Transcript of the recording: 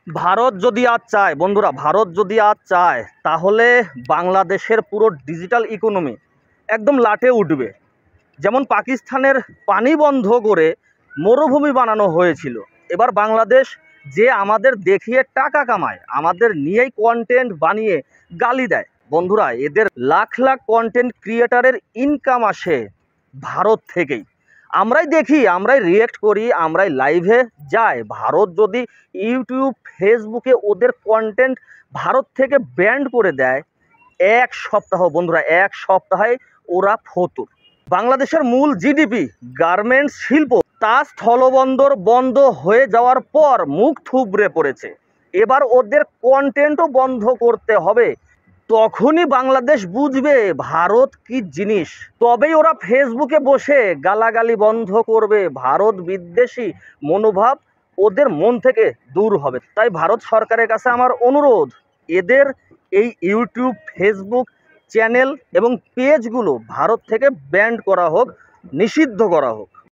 ভারত যদি আজ চায় বন্ধুরা, ভারত যদি আজ চায় তাহলে বাংলাদেশের পুরো ডিজিটাল ইকোনমি একদম লাটে উঠবে। যেমন পাকিস্তানের পানি বন্ধ করে মরুভূমি বানানো হয়েছিল, এবার বাংলাদেশ যে আমাদের দেখিয়ে টাকা কামায়, আমাদের নিয়েই কন্টেন্ট বানিয়ে গালি দেয়। বন্ধুরা, এদের লাখ লাখ কন্টেন্ট ক্রিয়েটারের ইনকাম আসে ভারত থেকেই। আমরাই দেখি, আমরাই রিয়েক্ট করি, আমরাই লাইভে যাই। ভারত যদি ইউটিউব ফেসবুকে ওদের কন্টেন্ট ভারত থেকে ব্যান্ড করে দেয়, এক সপ্তাহ বন্ধুরা, এক সপ্তাহে ওরা ফতুর। বাংলাদেশের মূল জিডিপি গার্মেন্টস শিল্প তা স্থলবন্দর বন্ধ হয়ে যাওয়ার পর মুখ থুবড়ে পড়েছে। এবার ওদের কন্টেন্টও বন্ধ করতে হবে, তখনই বাংলাদেশ বুঝবে ভারত কি জিনিস। তবেই ওরা ফেসবুকে বসে গালাগালি বন্ধ করবে, ভারত বিদ্বেষী মনোভাব ওদের মন থেকে দূর হবে। তাই ভারত সরকারের কাছে আমার অনুরোধ, এদের এই ইউটিউব ফেসবুক চ্যানেল এবং পেজগুলো ভারত থেকে ব্যান্ড করা হোক, নিষিদ্ধ করা হোক।